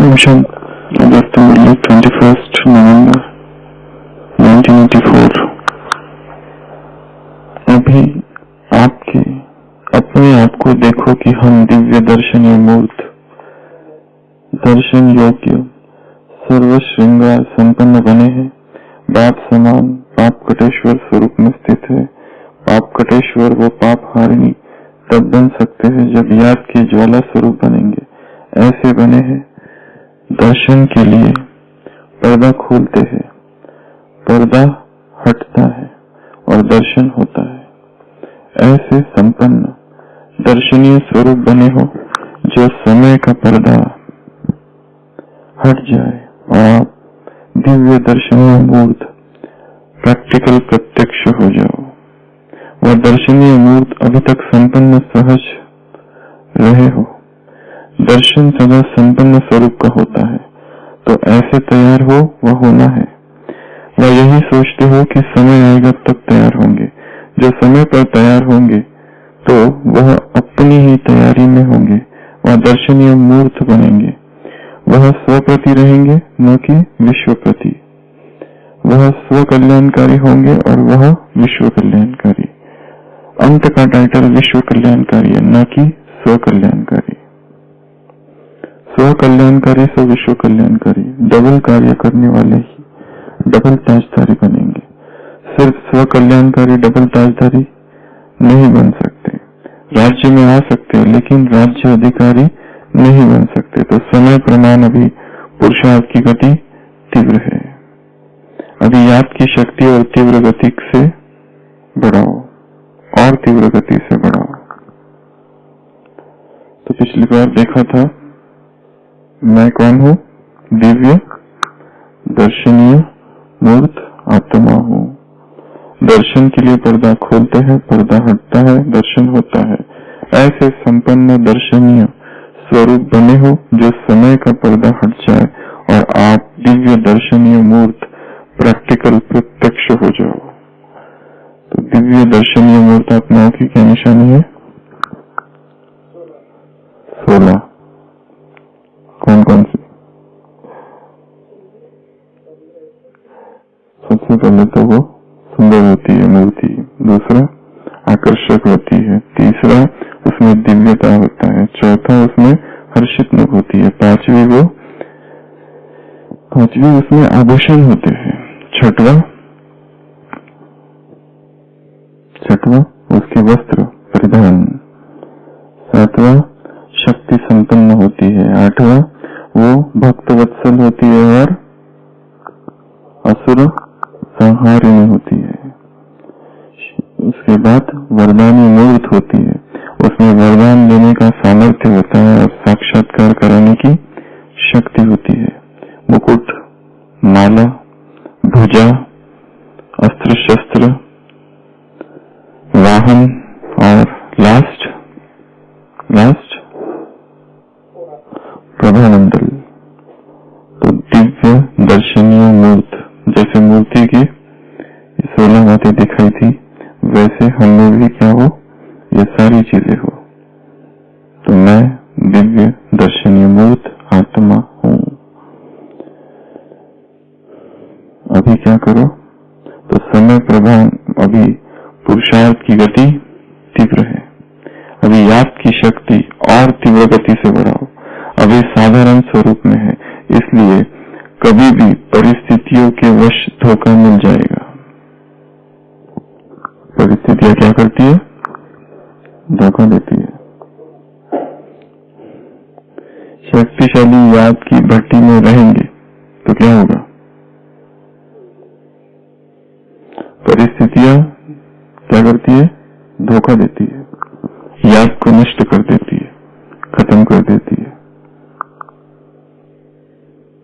Mission August 21st November 1984। अभी आपके अपने आप को देखो कि हम दिव्य दर्शनीय मूर्त, दर्शन योग्य, सर्व श्रृंगार संपन्न बने हैं। बाप समान पाप कटेश्वर स्वरूप में स्थित है। पाप कटेश्वर वो पाप हारिणी तब बन सकते हैं जब याद के ज्वाला स्वरूप बनेंगे। ऐसे बने हैं। दर्शन के लिए पर्दा खोलते हैं, पर्दा हटता है और दर्शन होता है। ऐसे संपन्न दर्शनीय स्वरूप बने हो जो समय का पर्दा हट जाए और आप दिव्य दर्शनीय मूर्त प्रैक्टिकल प्रत्यक्ष हो जाओ। वह दर्शनीय मूर्त अभी तक संपन्न सहज रहे हो। दर्शन सदा संपन्न स्वरूप का होता है, तो ऐसे तैयार हो वह होना है। वह यही सोचते हो कि समय आएगा तब तैयार होंगे। जो समय पर तैयार होंगे तो वह अपनी ही तैयारी में होंगे। वह दर्शनीय मूर्त बनेंगे। वह स्व प्रति रहेंगे, न कि विश्व प्रति। वह स्व कल्याणकारी होंगे और वह विश्व कल्याणकारी। अंत का टाइटल विश्व कल्याणकारी है, न कि स्व कल्याणकारी। स्व कल्याणकारी से विश्व कल्याणकारी डबल कार्य करने वाले ही डबल ताजधारी बनेंगे। सिर्फ स्व कल्याणकारी डबल ताजधारी नहीं बन सकते। राज्य में आ सकते हैं लेकिन राज्य अधिकारी नहीं बन सकते। तो समय प्रमाण अभी पुरुषार्थ की गति तीव्र है। अभी याद की शक्ति और तीव्र गति से बढ़ाओ और तीव्र गति से बढ़ाओ। तो पिछली बार देखा था मैं कौन हूँ? दिव्य दर्शनीय मूर्त आत्मा हूँ। दर्शन के लिए पर्दा खोलते हैं, पर्दा हटता है, दर्शन होता है। ऐसे संपन्न दर्शनीय स्वरूप बने हो जो समय का पर्दा हट जाए और आप दिव्य दर्शनीय मूर्त प्रैक्टिकल प्रत्यक्ष हो जाओ। तो दिव्य दर्शनीय मूर्त आत्माओं की क्या निशानी है? 16। कौन कौन सी? सबसे पहले तो वो सुंदर होती है मूर्ति, दूसरा आकर्षक होती है, तीसरा उसमें दिव्यता होता है, चौथा उसमें हर्षित मुख होती है, पांचवी उसमें आभूषण होते हैं, छठवा उसके वस्त्र परिधान, सातवां शक्ति संपन्न होती है, आठवां वो भक्त वत्सल होती है और असुर संहारिणी होती है। उसके बाद वरदानी मूर्त होती है। उसमें वरदान लेने का सामर्थ्य होता है और साक्षात्कार कराने की शक्ति होती है। मुकुट, माला, ध्वजा, अस्त्र शस्त्र, वाहन और लास्ट प्रभामंडल। तो दिव्य दर्शनीय मूर्त, जैसे मूर्ति की 16 बातें दिखाई थी वैसे हमें भी क्या हो? ये सारी चीजें हो। तो मैं दिव्य दर्शनीय मूर्त आत्मा हूँ। अभी क्या करो? तो समय प्रभाव अभी पुरुषार्थ की गति तीव्र है। अभी याद की शक्ति और तीव्र गति से बढ़ाओ। अभी साधारण स्वरूप में है, इसलिए कभी भी परिस्थितियों के वश धोखा मिल जाएगा। परिस्थितियां क्या करती है? धोखा देती है। शक्तिशाली याद की भट्टी में रहेंगे तो क्या होगा? परिस्थितियां क्या करती है? धोखा देती है, याद को नष्ट कर देती है, खत्म कर देती है।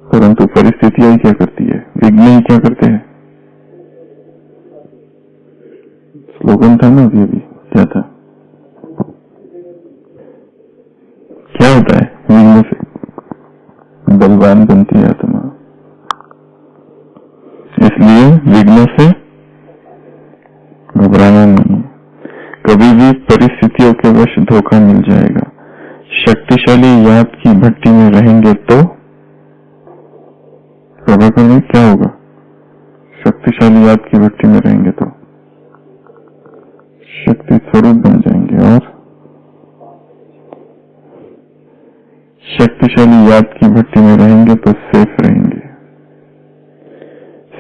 परंतु परिस्थितियां ही क्या करती है? विघ्न ही क्या करते हैं? स्लोगन था ना अभी क्या था? क्या होता है? विघ्न से बलवान बनती है आत्मा। इसलिए विघ्न से घबराना नहीं। कभी भी परिस्थितियों के वश धोखा मिल जाएगा। शक्तिशाली याद की भट्टी में रहेंगे तो प्रभाकर में क्या होगा? शक्तिशाली याद की भट्टी में रहेंगे तो शक्ति स्वरूप बन जाएंगे, और शक्तिशाली याद की भट्टी में रहेंगे तो सेफ रहेंगे।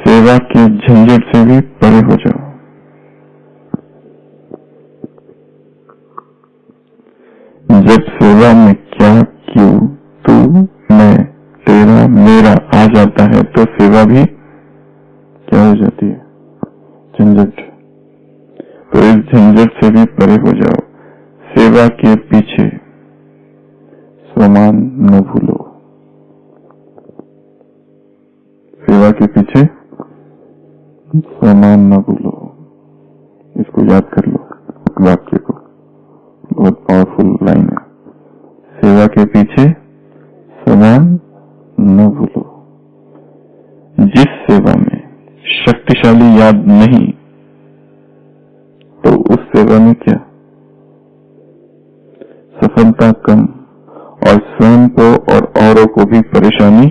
सेवा के झंझट से भी परे हो जाओ। जब सेवा में क्या, क्यों, तू, मैं, तेरा, मेरा आ जाता है तो सेवा भी क्या हो जाती है? झंझट। तो इस झंझट से भी परे हो जाओ। सेवा के पीछे स्वमान न भूलो। सेवा के पीछे स्वमान न भूलो। इसको याद कर लो, वाक्य को, बहुत पावरफुल लाइन है। सेवा के पीछे स्वमान न भूलो। जिस सेवा में शक्तिशाली याद नहीं, तो उस सेवा में क्या? सफलता कम, और स्वयं को और औरों को भी परेशानी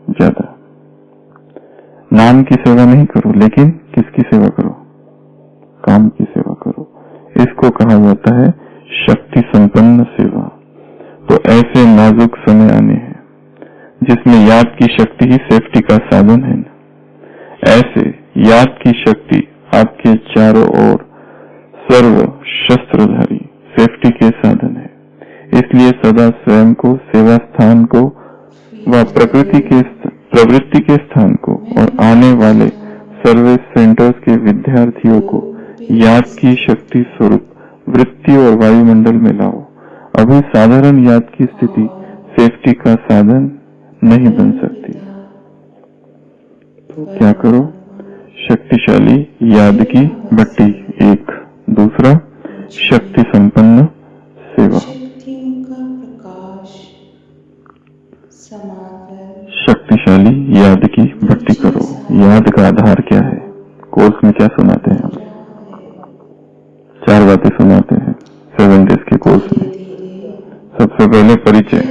ज्यादा। नाम की सेवा नहीं करो, लेकिन किसकी सेवा करो? काम की सेवा करो। इसको कहा जाता है शक्ति संपन्न सेवा। तो ऐसे नाजुक समय आने हैं जिसमें याद की शक्ति ही सेफ्टी का साधन है। ऐसे याद की शक्ति आपके चारों ओर सर्व शस्त्रधारी सेफ्टी के साधन है। इसलिए सदा स्वयं को, सेवा स्थान को व प्रवृत्ति के स्थान को और आने वाले सर्विस सेंटर्स के विद्यार्थियों को याद की शक्ति स्वरूप वृत्ति और वायुमंडल में लाओ। अभी साधारण याद की स्थिति सेफ्टी का साधन नहीं बन सकती। तो क्या करो? शक्तिशाली याद की भट्टी एक। दूसरा, शक्ति संपन्न सेवा। शक्तिशाली याद की भट्टी करो। याद का आधार क्या है? कोर्स में क्या सुनाते हैं हम? 4 बातें सुनाते हैं 7 डेज के कोर्स में। सबसे पहले परिचय,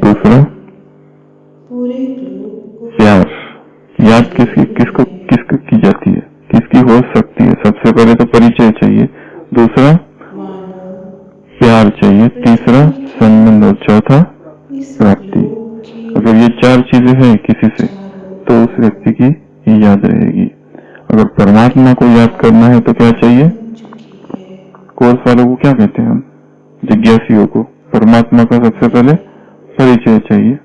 दूसरा प्यार। याद किसको की जाती है, किसकी हो सकती है? सबसे पहले तो परिचय चाहिए, दूसरा प्यार चाहिए, तीसरा संबंध, और चौथा प्राप्ति। अगर ये 4 चीजें हैं किसी से, तो उस व्यक्ति की याद रहेगी। अगर परमात्मा को याद करना है तो क्या चाहिए? कोर्स वालों को क्या कहते हैं हम? जिज्ञासियों को। परमात्मा का सबसे पहले परिचय चाहिए,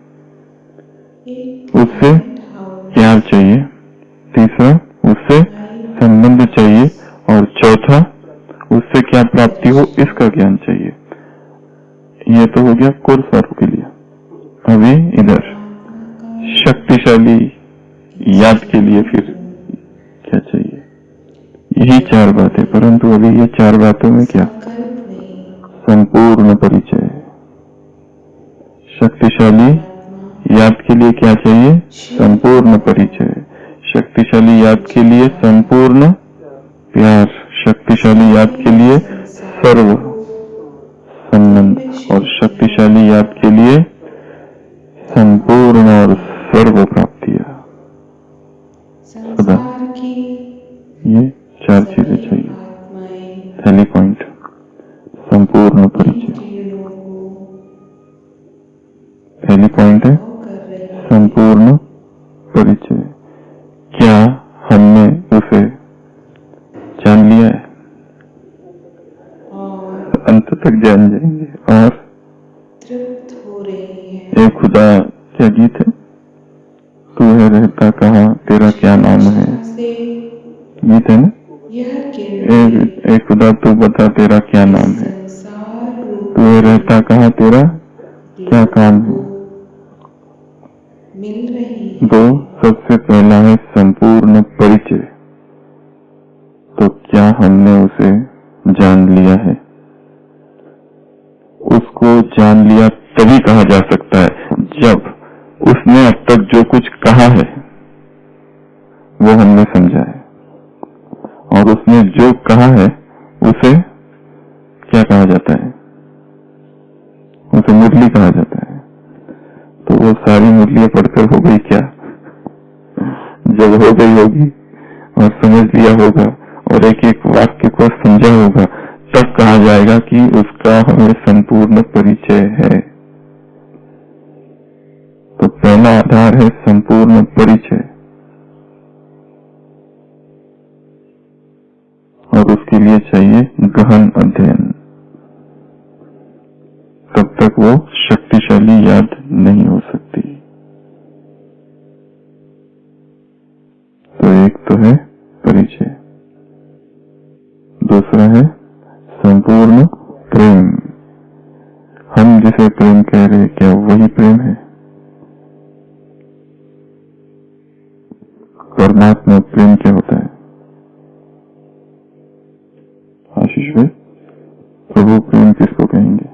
उससे प्यार चाहिए, तीसरा उससे संबंध चाहिए, और चौथा उससे क्या प्राप्ति हो इसका ज्ञान चाहिए। ये तो हो गया कोर्स वालों के लिए। अभी इधर शक्तिशाली याद के लिए फिर क्या चाहिए? यही 4 बातें, परंतु अभी ये 4 बातों में क्या? संपूर्ण परिचय। शक्तिशाली याद के लिए क्या चाहिए? संपूर्ण परिचय। शक्तिशाली याद के लिए संपूर्ण प्यार। शक्तिशाली याद के लिए सर्व संबंध, और शक्तिशाली याद के लिए संपूर्ण और सर्व प्राप्तियां। सदा ये 4 चीजें चाहिए। पहली पॉइंट, संपूर्ण परिचय। पहली पॉइंट है संपूर्ण परिचय। क्या हमने उसे जान लिया है? अंत तक जान जाएंगे। और एक खुदा क्या गीत है? तू है रहता कहाँ, तेरा क्या नाम है? गीत है ना? एक खुदा तू बता तेरा क्या नाम है, तू है रहता कहाँ, तेरा क्या काम है? दो, सबसे पहला है संपूर्ण परिचय। तो क्या हमने उसे जान लिया है? उसको जान लिया तभी कहा जा सकता है जब उसने अब तक जो कुछ कहा है वो हमने समझा है, और उसने जो कहा है उसे क्या कहा जाता है? उसे मुरली कहा जाता है। तो वो सारी मुरलियां पढ़कर हो गई क्या? जब हो गई होगी और समझ लिया होगा और एक एक वाक्य को समझा होगा, तब कहा जाएगा कि उसका हमें संपूर्ण परिचय है। तो पहला आधार है संपूर्ण परिचय, और उसके लिए चाहिए गहन अध्ययन। तब तक वो शक्तिशाली याद नहीं हो सकती। तो एक तो है परिचय, दूसरा है संपूर्ण प्रेम। हम जिसे प्रेम कह रहे हैं, क्या वही प्रेम है? परमात्मा प्रेम क्या होता है? आशीष भाई, प्रभु प्रेम किसको कहेंगे?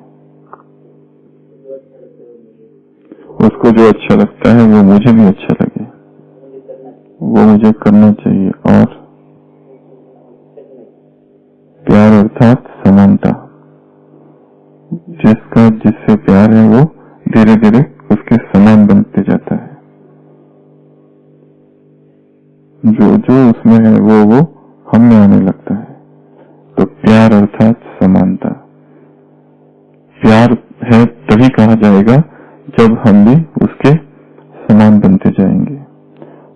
उसको जो अच्छा लगता है वो मुझे भी अच्छा लगे, वो मुझे करना चाहिए। और प्यार अर्थात समानता, जिसका जिससे प्यार है वो धीरे धीरे उसके समान बनते जाता है। जो जो उसमें है वो हम में आने लगता है। तो प्यार अर्थात समानता, प्यार है तभी कहा जाएगा जब हम भी उसके समान बनते जाएंगे।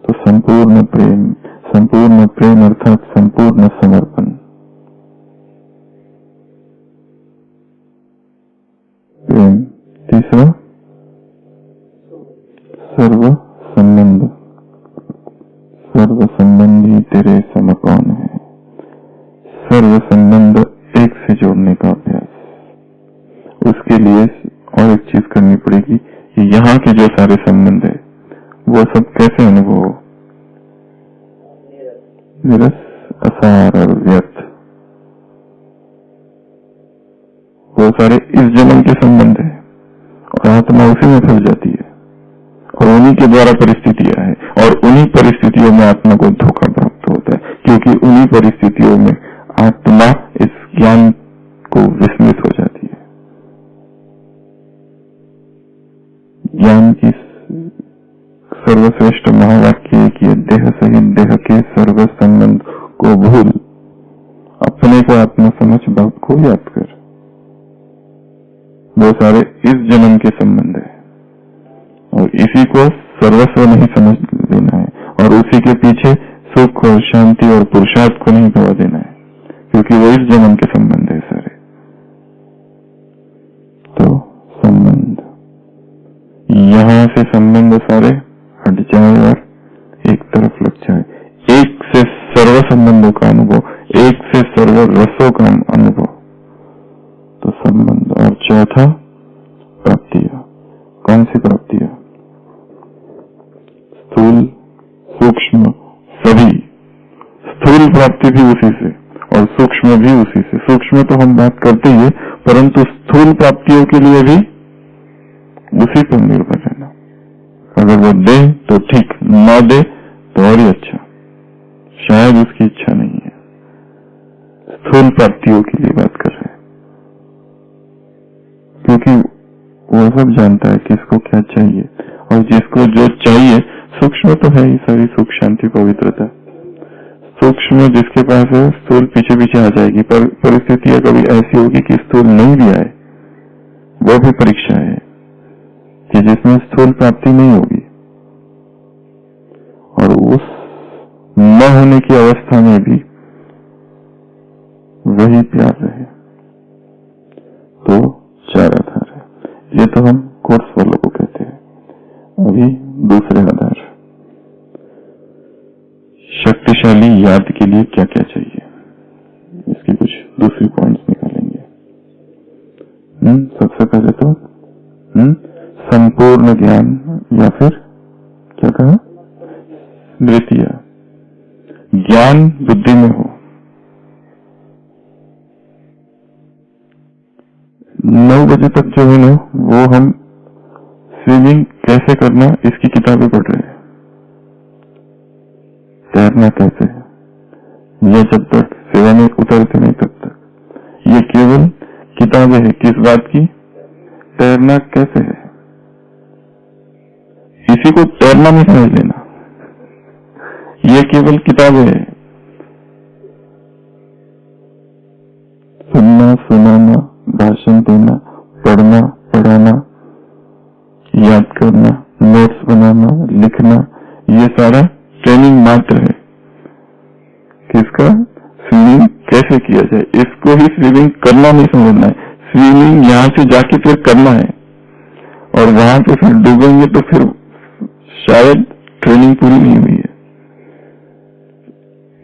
तो संपूर्ण प्रेम अर्थात संपूर्ण समर्पण। प्रेम। तीसरा सर्व संबंधी तेरे सम कौन है। सर्व संबंध एक से जोड़ने का अभ्यास। उसके लिए और एक चीज करनी पड़ेगी कि यहाँ के जो सारे संबंध है वो सब कैसे अनुभव हो। निरस, असार और व्यर्थ, वो सारे इस जन्म के संबंध है और आत्मा उसी में फंस जाती है और उन्हीं के द्वारा परिस्थितियां है और उन्हीं परिस्थितियों में आत्मा को धोखा प्राप्त होता है, क्योंकि उन्हीं परिस्थितियों में आत्मा इस ज्ञान को विस्मृत हो जाती है। ज्ञान की सर्वश्रेष्ठ महावाक्य की देह सहित देह के सर्व संबंध को भूल, अपने को आत्मा समझ बात को याद कर। वो सारे इस जन्म के संबंध है और इसी को सर्वस्व नहीं समझ लेना है और उसी के पीछे सुख और शांति और पुरुषार्थ को नहीं गवा देना है, क्योंकि वो इस जन्म के संबंध है सारे। तो संबंध, यहाँ से संबंध सारे हट जाए और एक तरफ लग जाए। एक से सर्व संबंधों का अनुभव, एक से सर्व रसों का अनुभव। तो संबंध। और चौथा प्राप्तियां। कौन सी प्राप्तियां? स्थूल सूक्ष्म सभी। स्थूल प्राप्ति भी उसी से और सूक्ष्म भी उसी से। सूक्ष्म तो हम बात करते ही है, परंतु स्थूल प्राप्तियों के लिए भी उसी पर निर्भर रहना। अगर वो दे तो ठीक, ना दे तो और ही अच्छा, शायद उसकी इच्छा नहीं है। स्थूल प्राप्तियों के लिए बात कर रहे हैं, क्योंकि वो सब जानता है किसको क्या चाहिए और जिसको जो चाहिए। सूक्ष्म तो है ही सारी, सुख शांति पवित्रता। सूक्ष्म जिसके पास है, स्थूल पीछे पीछे आ जाएगी, पर परिस्थितियां कभी ऐसी होगी कि स्थूल नहीं भी आए। वो भी परीक्षा है कि जिसमें स्थूल प्राप्ति नहीं होगी और उस न होने की अवस्था में भी वही प्यार रहे। तो चार आधार है, ये तो हम कोर्स वालों को कहते हैं। अभी दूसरे आधार, शक्तिशाली याद के लिए क्या क्या चाहिए, इसकी कुछ दूसरी पॉइंट्स निकालेंगे। सबसे पहले तो संपूर्ण ज्ञान, या फिर क्या कहा, स्मृतियां। ज्ञान बुद्धि में हो। 9 बजे तक जो है ना, वो हम स्विमिंग कैसे करना इसकी किताबें पढ़ रहे हैं। तैरना कैसे है, ये जब तक सेवा में उतरते नहीं तब तक ये केवल किताबें है। किस बात की? तैरना कैसे है, इसी को तैरना नहीं समझ लेना। ये केवल किताबें है। सुनना, सुनाना, भाषण देना, पढ़ना, पढ़ाना, याद करना, नोट्स बनाना, लिखना, ये सारा ट्रेनिंग मात्र है। किसका? स्विमिंग कैसे किया जाए, इसको ही स्विमिंग करना नहीं समझना है। स्विमिंग यहाँ से जाके फिर करना है, और वहां पे फिर डूबेंगे तो फिर शायद ट्रेनिंग पूरी नहीं हुई है।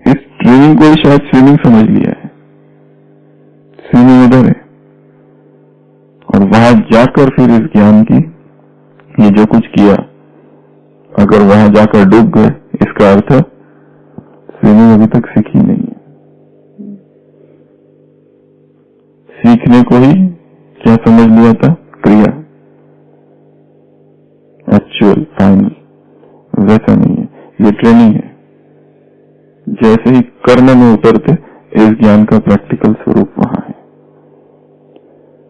इस ट्रेनिंग को ही शायद स्विमिंग समझ लिया है। स्विमिंग उधर है, और वहां जाकर फिर इस ज्ञान की, ये जो कुछ किया, अगर वहां जाकर डूब गए, इसका अर्थ स्विमिंग अभी तक सीखी नहीं है। सीखने को ही क्या समझ लिया था? क्रिया, एक्चुअल, फाइनल। वैसा नहीं है, ये ट्रेनिंग है। जैसे ही कर्म में उतरते, इस ज्ञान का प्रैक्टिकल स्वरूप वहां है।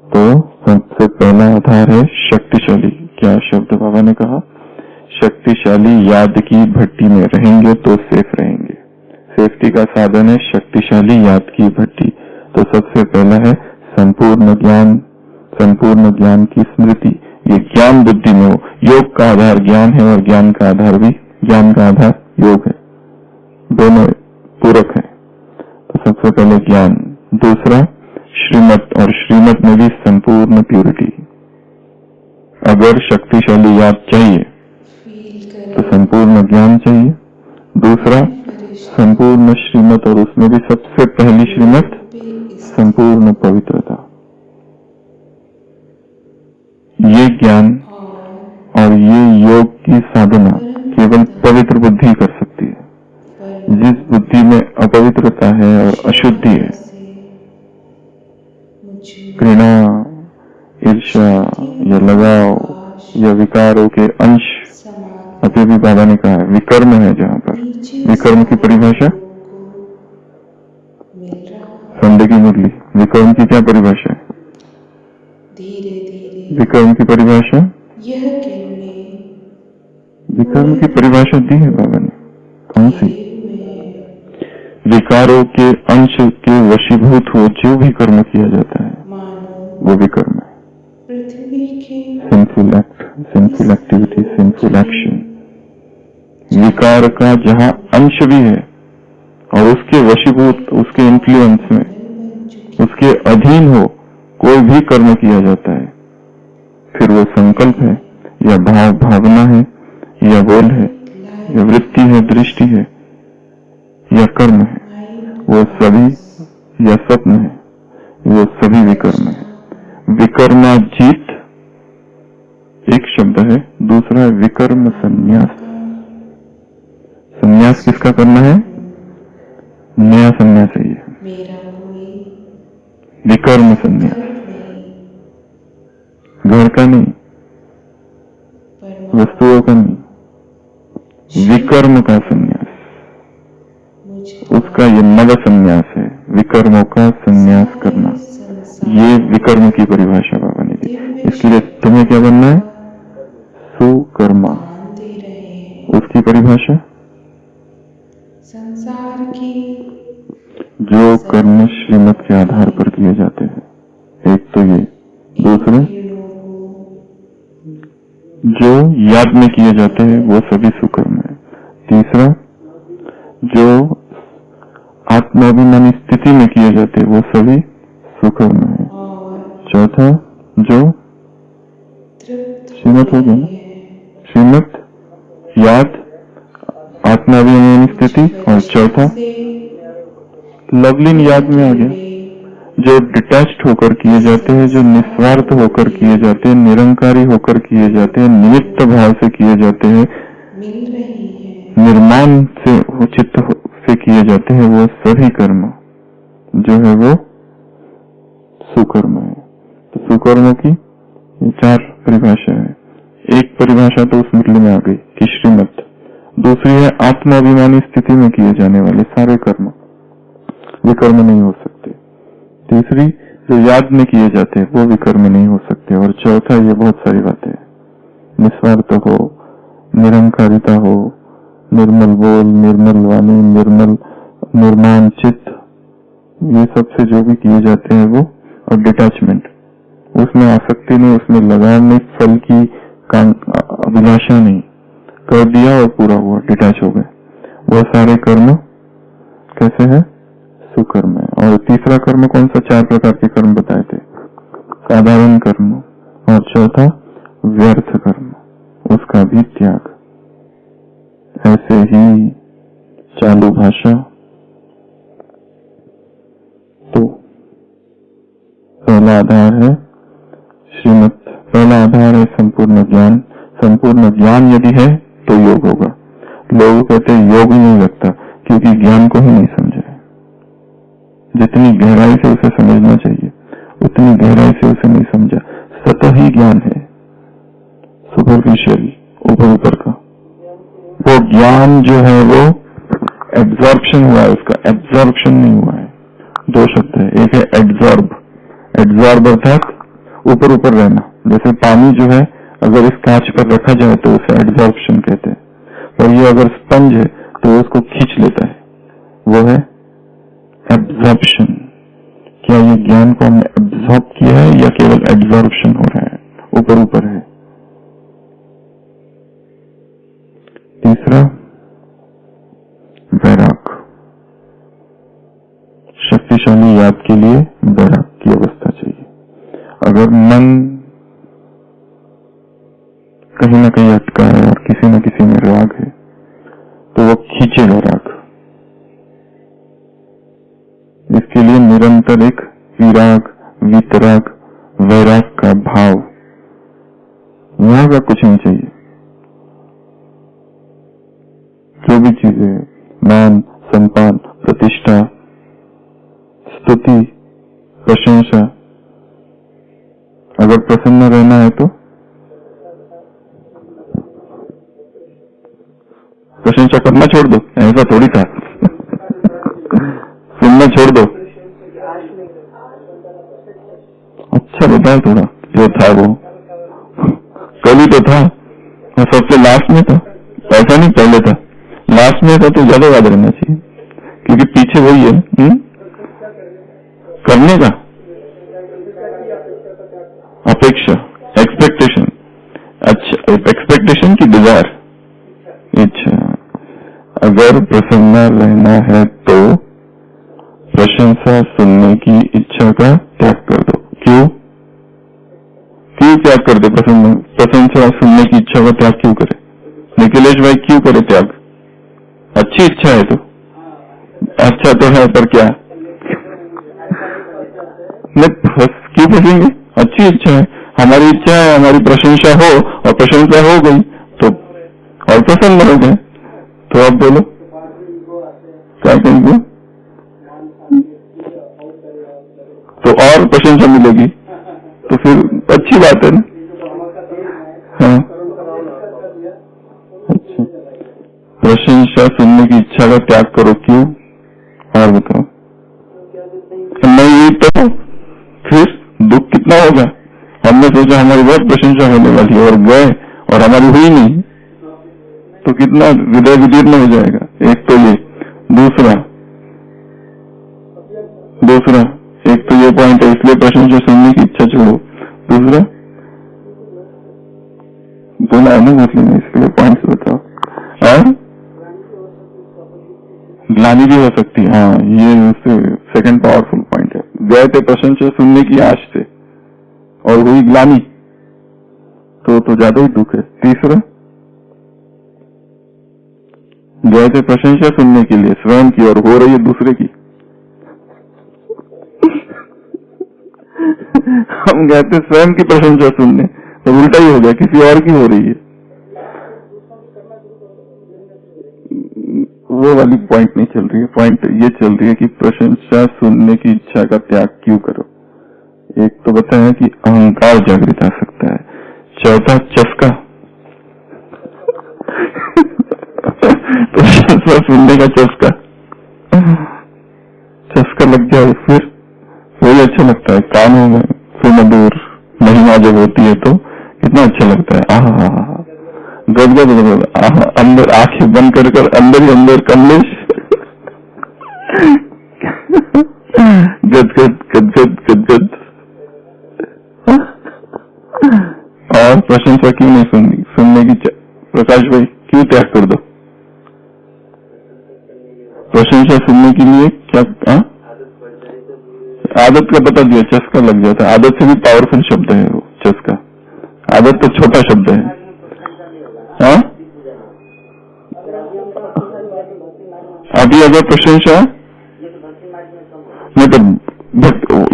तो सबसे पहला आधार है शक्तिशाली। क्या शब्द बाबा ने कहा? शक्तिशाली याद की भट्टी में रहेंगे तो सेफ रहेंगे। सेफ्टी का साधन है शक्तिशाली याद की भट्टी। तो सबसे पहला है संपूर्ण ज्ञान, संपूर्ण ज्ञान की स्मृति। ये ज्ञान बुद्धि में हो। योग का आधार ज्ञान है, और ज्ञान का आधार भी, ज्ञान का आधार योग है। दोनों पूरक है। तो सबसे पहले ज्ञान, दूसरा श्रीमत, और श्रीमत में भी संपूर्ण प्यूरिटी। अगर शक्तिशाली याद चाहिए तो संपूर्ण ज्ञान चाहिए, दूसरा संपूर्ण श्रीमत, और उसमें भी सबसे पहली श्रीमत संपूर्ण पवित्रता। ये ज्ञान और ये योग की साधना केवल पवित्र बुद्धि कर सकती है। जिस बुद्धि में अपवित्रता है और अशुद्धि है, घृणा, ईर्ष्या या लगाव या विकारों के अंश, अभी भी बाबा ने कहा है विकर्म है। जहाँ पर विकर्म की परिभाषा, संडे की मुरली, विकर्म की क्या परिभाषा है? विकर्म की परिभाषा, विकर्म की परिभाषा दी है बाबा ने। कौन सी? विकारों के अंश के वशीभूत हो जो भी कर्म किया जाता है वो विकर्म है। Sinful act, sinful activity, sinful action. विकार का जहाँ अंश भी है और उसके वशीभूत, उसके इन्फ्लुएंस में, उसके अधीन हो कोई भी कर्म किया जाता है, फिर वो संकल्प है या भाव, भावना है या बोल है या वृत्ति है, दृष्टि है या कर्म है, वो सभी, या स्वप्न है, वो सभी विकर्म है। विकर्माजीत एक शब्द है, दूसरा है विकर्म संन्यास। संन्यास किसका करना है? नया संन्यास है ये, विकर्म संन्यास, घर का नहीं, वस्तुओं का नहीं, विकर्म का संन्यास। उसका ये नव संन्यास है, विकर्मों का संन्यास करना। ये विकर्म की परिभाषा बाबा ने दी। इसके लिए तुम्हें क्या बनना है? सुकर्मा। उसकी परिभाषा, संसार की जो कर्म श्रीमत के आधार पर किए जाते हैं। एक तो ये, दूसरे जो याद में किए जाते हैं वो सभी सुकर्म है। तीसरा जो आत्माभिमानी स्थिति में किए जाते हैं वो सभी सुकर्म है। चौथा जो श्रीमत हो गया ना, श्रीमत, याद, आत्माभिमानी स्थिति, और चौथा लवलीन याद में आ गया, जो डिटैच्ड होकर किए जाते हैं, जो निस्वार्थ होकर किए जाते हैं, निरंकारी होकर किए जाते हैं, निमित्त भाव से किए जाते हैं, निर्माण से उचित से किए जाते हैं, वो सभी कर्म जो है वो सुकर्म है। तो सुकर्मों की चार परिभाषा है। एक परिभाषा तो उस मुरली में आ गई कि श्रीमत, दूसरी है आत्माभिमानी स्थिति में किए जाने वाले सारे कर्म विकर्म नहीं हो सकते। तीसरी जो याद में किए जाते हैं वो विकर्म नहीं हो सकते। और चौथा, ये बहुत सारी बातें, निस्वार्थ हो, निरंकारिता हो, निर्मल बोल, निर्मल वाणी, निर्मल निर्माण चित्त, ये सबसे जो भी किए जाते हैं वो। और डिटैचमेंट, उसमें आसक्ति नहीं, उसमें लगाव नहीं, फल की अभिलाषा नहीं, कर दिया और पूरा हुआ, डिटैच हो गए। वो सारे कर्म कैसे है? सुकर्म है। और तीसरा कर्म कौन सा? 4 प्रकार के कर्म बताए थे, साधारण कर्म, और चौथा व्यर्थ कर्म, उसका भी त्याग। ऐसे ही चालू भाषा। तो पहला आधार है श्रीमत, पहला आधार है संपूर्ण ज्ञान। संपूर्ण ज्ञान यदि है तो योग होगा। लोग कहते हैं योग ही नहीं लगता क्योंकि ज्ञान को ही नहीं समझा है। जितनी गहराई से उसे समझना चाहिए उतनी गहराई से उसे नहीं समझा। सतही ज्ञान है, सुपरफिशियल, ऊपर ऊपर का। वो ज्ञान जो है वो एब्जॉर्प्शन हुआ है, उसका एब्जॉर्प्शन नहीं हुआ है। 2 शब्द है, एक है एब्जॉर्ब, एब्जॉर्ब अर्थात ऊपर ऊपर रहना। जैसे पानी जो है अगर इस कांच पर रखा जाए तो उसे एब्जॉर्प्शन कहते हैं, और ये अगर स्पंज है तो उसको खींच लेता है, वो है एब्जॉर्प्शन। क्या ये ज्ञान को हमने एब्जॉर्ब किया है या केवल एब्जॉर्प्शन हो रहा है, ऊपर ऊपर है। तीसरा वैराग, शक्तिशाली याद के लिए वैराग की अवस्था चाहिए। अगर मन कहीं न कहीं अटका है और किसी न किसी में राग है तो वो खींचेगा राग। इसके लिए निरंतर एक विराग, वितराग, वैराग का भाव, यहां का कुछ नहीं चाहिए। जो भी चीजें, मान, सम्मान, प्रतिष्ठा, स्तुति, प्रशंसा, अगर प्रसन्न रहना है तो प्रशंसा करना छोड़ दो, ऐसा थोड़ी था। सुनना छोड़ दो। अच्छा बताओ थोड़ा, जो था वो कल ही तो था, और सबसे लास्ट में था, ऐसा नहीं पहले था, लास्ट में था तो ज्यादा याद रहना चाहिए क्योंकि पीछे वही है। करने का अपेक्षा, एक्सपेक्टेशन। अच्छा, एक्सपेक्टेशन की डिजायर, इच्छा। अगर प्रसन्न रहना है तो प्रशंसा सुनने की इच्छा का त्याग कर दो। क्यों त्याग कर दे? प्रशंसा सुनने की इच्छा का त्याग क्यों करे निखिलेश भाई? क्यों करे त्याग? अच्छी इच्छा है तो, अच्छा तो है पर क्या क्यों फंसेंगे? अच्छी इच्छा है, हमारी इच्छा है हमारी प्रशंसा हो, और प्रशंसा हो गई तो और प्रसन्न हो गए। तो आप बोलो क्या कहेंगे? तो और प्रशंसा मिलेगी तो फिर अच्छी बात है ना। हाँ, अच्छा, प्रशंसा सुनने की इच्छा का त्याग करो। क्यों? और बताओ। नहीं हुई तो फिर दुख कितना होगा? हमने सोचा हमारी बहुत प्रशंसा होने वाली है और गए और हमारी हुई नहीं तो कितना हृदय विदीर्ण हो जाएगा। एक तो ये, दूसरा एक तो ये पॉइंट है, इसलिए प्रशंसा सुनने की इच्छा छोड़ो। दूसरा बोला है ना मुस्लिम में, इसके लिए पॉइंट बताओ। और ग्लानि भी हो सकती है। हाँ, ये सेकंड पावरफुल पॉइंट है। गए थे प्रशंसा सुनने की आश से और हुई ग्लानि तो ज्यादा ही दुख है। तीसरा, गए थे प्रशंसा सुनने के लिए स्वयं की और हो रही है दूसरे की। हम गए थे स्वयं की प्रशंसा सुनने तो उल्टा ही हो गया, किसी और की हो रही है। वो वाली पॉइंट नहीं चल रही है। पॉइंट ये चल रही है कि प्रशंसा सुनने की इच्छा का त्याग क्यों करो। एक तो बताया कि अहंकार जागृत आ सकता है, चौथा चस्का। प्रशंसा सुनने का चस्का लग जाए फिर वही अच्छा लगता है। कानों में सुमधुर महिमा जब होती है तो कितना अच्छा लगता है। गदगद अंदर आंखें बंद कर अंदर ही अंदर कमलेश गदगद गदगद गदगद। और प्रशंसा क्यों नहीं सुनने की प्रकाश भाई क्यों त्याग कर दो? प्रशंसा सुनने के लिए क्या आदत का बता दिया, चस्का लग जाता है। आदत से भी पावरफुल शब्द है वो चस्का। आदत तो छोटा शब्द है। हाँ अभी अगर प्रशंसा मतलब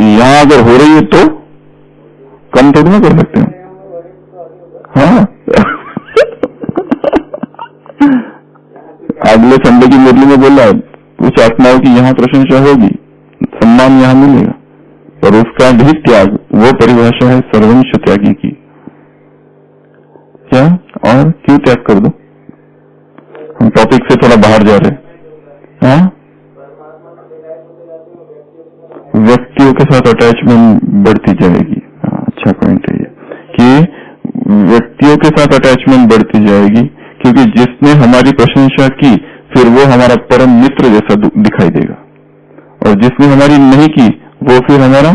यहाँ अगर हो रही है तो कम थोड़ी ना कर सकते हैं। हाँ अगले संडे की मुरली में बोला कुछ आत्माओं की यहाँ प्रशंसा होगी, सम्मान यहाँ मिलेगा, पर उसका भी त्याग, वो परिभाषा है सर्वंश त्यागी की। क्या और क्यों त्याग कर दो? हम टॉपिक से थोड़ा बाहर जा रहे हैं। हाँ व्यक्तियों के साथ अटैचमेंट बढ़ती जाएगी। अच्छा पॉइंट है ये कि व्यक्तियों के साथ अटैचमेंट बढ़ती जाएगी, क्योंकि जिसने हमारी प्रशंसा की फिर वो हमारा परम मित्र जैसा दिखाई देगा, और जिसने हमारी नहीं की वो फिर हमारा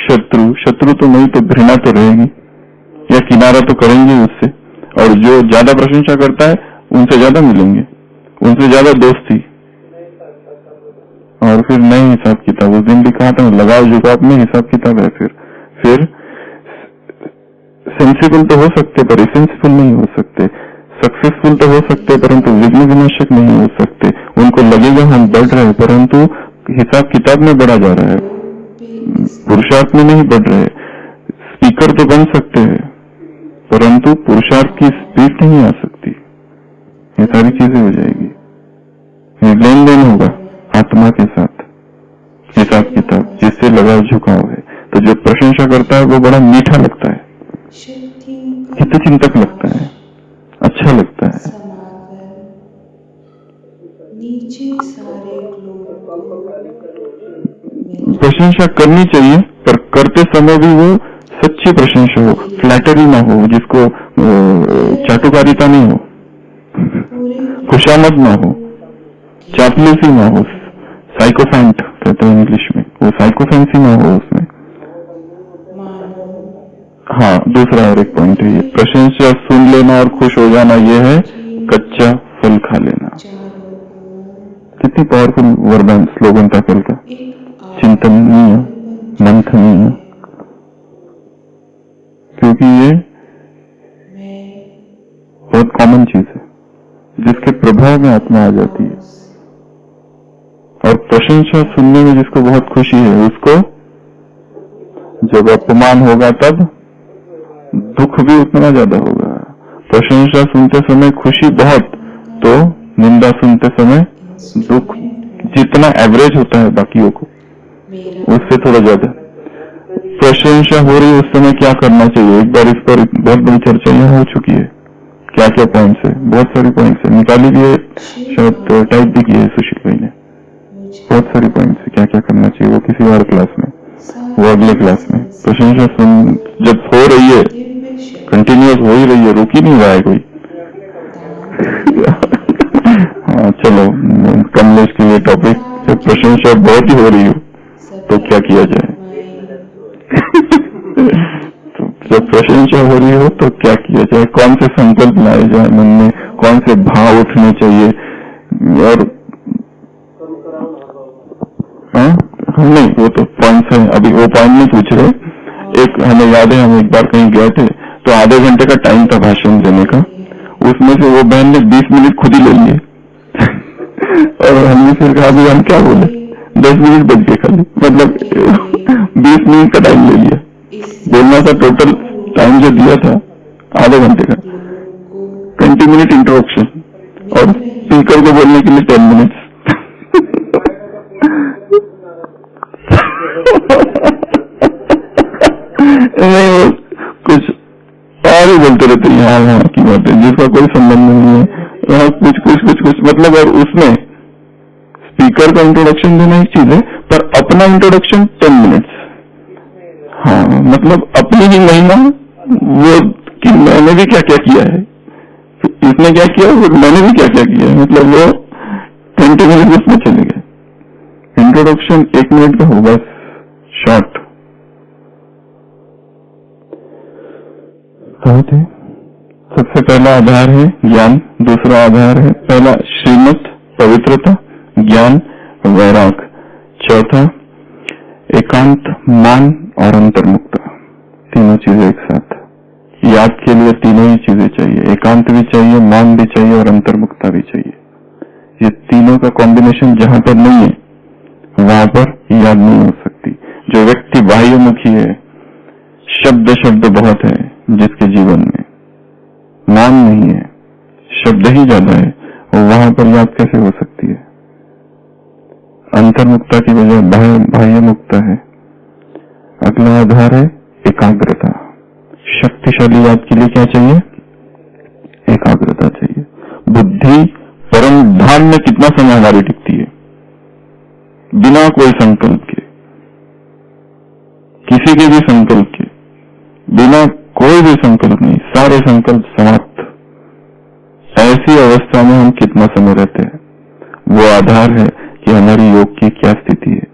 शत्रु तो नहीं तो घृणा तो रहेगी, या किनारा तो करेंगे उससे। और जो ज्यादा प्रशंसा करता है उनसे ज्यादा मिलेंगे, उनसे ज्यादा दोस्ती, और फिर नए हिसाब किताब। उस दिन भी कहा था लगाव झुकाव में हिसाब किताब है। फिर सेंसिबल तो हो सकते पर इसेंसिबल नहीं हो सकते, सक्सेसफुल तो हो सकते परंतु विघ्न विनाशक नहीं हो सकते। उनको लगेगा हम बढ़ रहे हैं परंतु हिसाब किताब में बढ़ा जा रहा है, पुरुषार्थ में नहीं बढ़ रहे। स्पीकर तो बन सकते हैं परंतु पुरुषार्थ की स्पीड नहीं आ सकती। ये सारी चीजें हो जाएगी। लेन देन होगा आत्मा के साथ, हिसाब किताब जिससे लगाव झुकाव है। तो जो प्रशंसा करता है वो बड़ा मीठा लगता है, हित चिंतक लगता है, अच्छा लगता है। प्रशंसा करनी चाहिए पर करते समय भी वो सच्ची प्रशंसा हो, फ्लैटरी ना हो, जिसको चाटुकारिता नहीं हो, खुशामद ना हो, चापलूसी ना हो, साइकोफेंट कहते हैं इंग्लिश में, वो साइकोफेंसी ना हो उसमें। हाँ दूसरा और एक पॉइंट है ये, प्रशंसा सुन लेना और खुश हो जाना ये है कच्चा फल खा लेना। कितनी पावरफुल वरदान स्लोगन था कल का, चिंतनीय मंथनीय, क्योंकि ये बहुत कॉमन चीज है जिसके प्रभाव में आत्मा आ जाती है। और प्रशंसा सुनने में जिसको बहुत खुशी है उसको जब अपमान होगा तब दुख भी उतना ज्यादा होगा। प्रशंसा सुनते समय खुशी बहुत, तो निंदा सुनते समय दुख जितना एवरेज होता है बाकियों को उससे थोड़ा ज्यादा। प्रशंसा हो रही है उस समय क्या करना चाहिए? एक बार इस पर बहुत बड़ी चर्चा यहाँ हो चुकी है। क्या क्या पॉइंट्स है, बहुत सारे पॉइंट्स है, निकाली भी है, शायद टाइप भी की है सुशील भाई ने। बहुत सारे पॉइंट्स है क्या क्या करना चाहिए, वो किसी और क्लास में, वो अगले क्लास में। प्रशंसा सुन जब हो रही है, कंटिन्यूअस हो ही रही है, रुक ही नहीं रहा है कोई। हाँ चलो कमलेश के लिए टॉपिक, जब प्रशंसा बहुत ही हो रही हो तो क्या किया जाए। तो जब प्रशंसा हो रही हो तो क्या किया जाए, कौन से संकल्प लाए जाए मन में, कौन से भाव उठने चाहिए। और हाँ नहीं वो तो पॉइंट्स है, अभी वो पॉइंट नहीं पूछ रहे। एक हमें याद है हम एक बार कहीं गए थे तो आधे घंटे का टाइम था भाषण देने का, उसमें से वो बहन ने 20 मिनट खुद ही ले लिए। और हमने फिर कहा भी हम क्या बोले, 10 मिनट बच गए खाली, मतलब 20 मिनट का टाइम ले लिया। बोलना था टोटल टाइम जो दिया था आधे घंटे का, 20 मिनट इंट्रोडक्शन और स्पीकर को बोलने के लिए 10 मिनट। नहीं कुछ और ही बोलते रहते हैं यहाँ वहाँ की बातें जिसका कोई संबंध नहीं है, यहाँ कुछ मतलब। और उसमें स्पीकर का इंट्रोडक्शन देना एक चीज है पर अपना इंट्रोडक्शन 10 मिनट्स। हाँ मतलब अपनी ही महिमा वो कि मैंने भी क्या क्या किया है, इसने क्या किया, मैंने भी क्या क्या किया, मतलब वो 20 मिनट उसमें चले गए। इंट्रोडक्शन 1 मिनट का होगा, शॉर्ट। सबसे पहला आधार है ज्ञान, दूसरा आधार है पहला श्रीमत पवित्रता, ज्ञान वैराग, चौथा एकांत मान और अंतर्मुक्ता। तीनों चीजें एक साथ। याद के लिए तीनों ही चीजें चाहिए, एकांत भी चाहिए, मान भी चाहिए और अंतर्मुक्ता भी चाहिए। ये तीनों का कॉम्बिनेशन जहां पर नहीं है वहां पर याद नहीं हो सकती। जो व्यक्ति बाह्यमुखी है, शब्द शब्द बहुत है जिसके जीवन में, मान नहीं है, शब्द ही ज्यादा है, और वहां पर याद कैसे हो सकती है। अंतर्मुक्ता की वजह बाह्यमुक्ता है। अगला आधार है एकाग्रता। शक्तिशाली याद के लिए क्या चाहिए, एकाग्रता चाहिए। बुद्धि परम धाम में कितना समय हमारी टिकती है, बिना कोई संकल्प के, किसी के भी संकल्प के, बिना कोई भी संकल्प नहीं, सारे संकल्प समाप्त। ऐसी अवस्था में हम कितना समय रहते हैं, वो आधार है कि हमारी योग की क्या स्थिति है।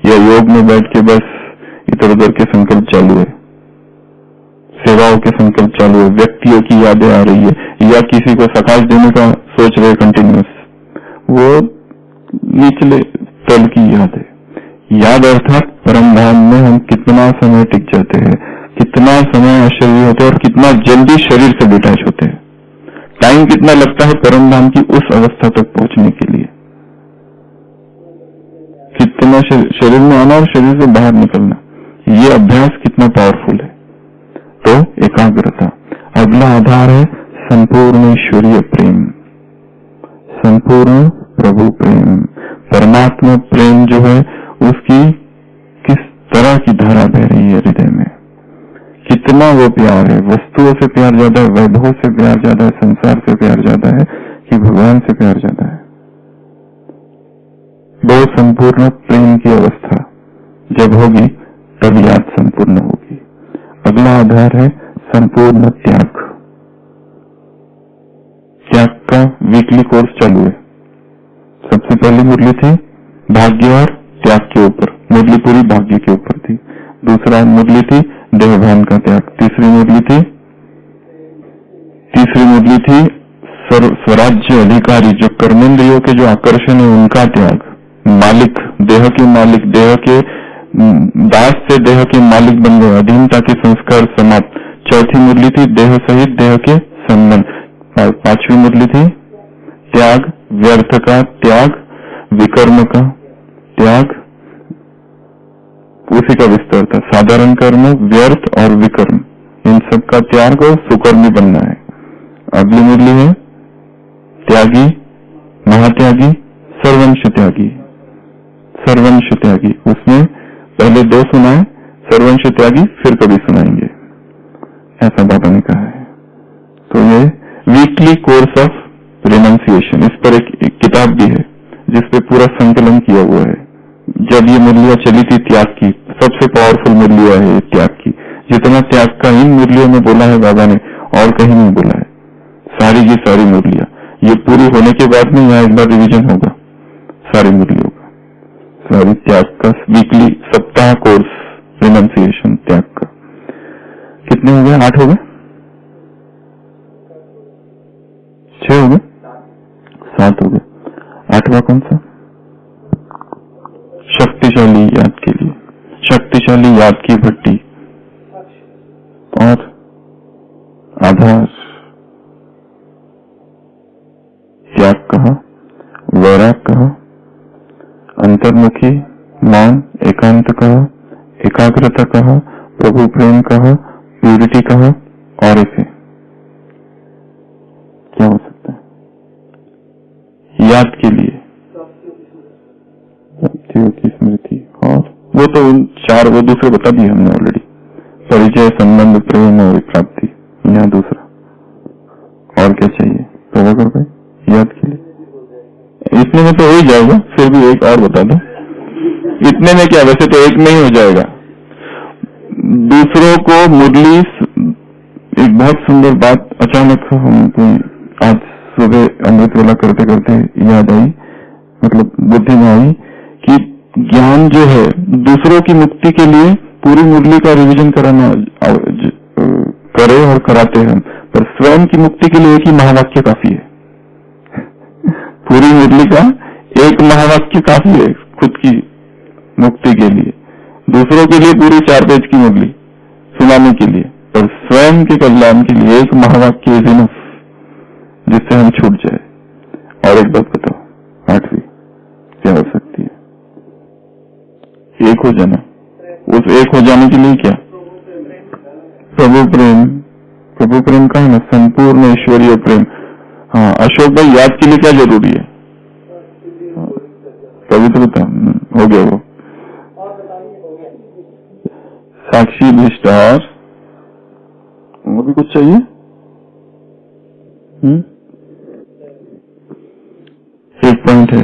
या योग में बैठ के बस इधर उधर के संकल्प चालू है, सेवाओं के संकल्प चालू है, व्यक्तियों की यादें आ रही है, या किसी को सकाश देने का सोच रहे कंटिन्यूस, वो निचले तल की याद है। याद अर्थात परम धाम में हम कितना समय टिक जाते हैं, कितना समय अशरीरी होते हैं और कितना जल्दी शरीर से डिटैच होते हैं। टाइम कितना लगता है परम धाम की उस अवस्था तक पहुंचने के लिए, कितना शरीर में आना और शरीर से बाहर निकलना, ये अभ्यास कितना पावरफुल है। तो एकाग्रता। अगला आधार है संपूर्ण ईश्वरीय प्रेम, संपूर्ण प्रभु प्रेम। परमात्मा प्रेम जो है उसकी किस तरह की धारा बह रही है हृदय में, कितना वो प्यार है। वस्तुओं से प्यार ज्यादा है, वैभव से प्यार ज्यादा है, संसार से प्यार ज्यादा है कि भगवान से प्यार ज्यादा है। वो संपूर्ण प्रेम की अवस्था जब होगी तब याद संपूर्ण होगी। अगला आधार है संपूर्ण त्याग। त्याग का वीकली कोर्स चालू है। सबसे पहली मुरली थी भाग्य और त्याग के ऊपर, मुरली पूरी भाग्य के ऊपर थी। दूसरा मुरली थी देहभान का त्याग। तीसरी मुरली थी स्वराज्य अधिकारी, जो कर्मेंद्रियों के जो आकर्षण है उनका त्याग। मालिक, देह के मालिक, देह के दास से देह के मालिक बन गए, अधीनता के संस्कार समाप्त। चौथी मुरली थी देह सहित देह के संबंध। पांचवी मुरली थी त्याग, व्यर्थ का त्याग, विकर्म का त्याग, उसी का विस्तार था। साधारण कर्म, व्यर्थ और विकर्म, इन सब का त्याग और सुकर्मी बनना है। अगली मुरली है त्यागी, महात्यागी, सर्वंश त्यागी। सर्वंश त्यागी, उसमें पहले 2 सुनाए, सर्वंश त्यागी फिर कभी सुनाएंगे, ऐसा बाबा ने कहा है। तो ये वीकली कोर्स ऑफ रिनाउंसिएशन, इस पर एक किताब भी है जिसपे पूरा संकलन किया हुआ है। जब ये मुरलियां चली थी त्याग की, सबसे पावरफुल मुरलियां है त्याग की। जितना त्याग का इन मुरलियों में बोला है बाबा ने और कहीं नहीं बोला है, सारी की सारी मुरलियां। ये पूरी होने के बाद में यहाँ एक बार रिविजन होगा सारी मुरलियों का, सारी त्याग का वीकली सप्ताह कोर्स रिनाउंसिएशन त्याग का। कितने हो गए? 8 हो गए, 6 हो गए, 7 हो गए। 8वां कौन सा? शक्तिशाली याद के लिए, शक्तिशाली याद की भट्टी और आधार। त्याग कहा, वैराग कहा, अंतर्मुखी, मान, एकांत कहा, एकाग्रता कहा, प्रभु प्रेम कहा, प्यूरिटी कहा, और इसे क्या हो सकता है याद के लिए? की स्मृति। और वो तो 4 वो दूसरे बता दिए हमने ऑलरेडी, परिचय, संबंध, प्रेम और प्राप्ति। यहाँ दूसरा और क्या चाहिए तो अगर भाई याद के लिए? इतने में तो हो ही जाएगा, फिर भी एक और बता दो। इतने में क्या, वैसे तो एक में ही हो जाएगा। दूसरों को मुरली, एक बहुत सुंदर बात अचानक हम आज सुबह अमृत वेला करते करते याद आई, मतलब बुद्धि में आई कि ज्ञान जो है दूसरों की मुक्ति के लिए पूरी मुरली का रिवीजन कराना करे और कराते हैं, पर स्वयं की मुक्ति के लिए एक ही महावाक्य काफी है। पूरी मुरली का एक महावाक्य काफी है खुद की मुक्ति के लिए, दूसरों के लिए पूरी 4 पेज की मुरली सुनाने के लिए, पर स्वयं के कल्याण के लिए एक महावाक्य इज इनफ, जिससे हम छूट जाए। और एक बात बताओ, 8वीं क्या हो सकती है? एक हो जाना। उस एक हो जाने के लिए क्या? प्रभु प्रेम। प्रभु प्रेम का है ना, संपूर्ण ईश्वरीय प्रेम। हाँ अशोक भाई, याद के लिए क्या जरूरी है? पवित्रता। हो गया वो। साक्षी निष्ठा और भी कुछ चाहिए? एक पॉइंट है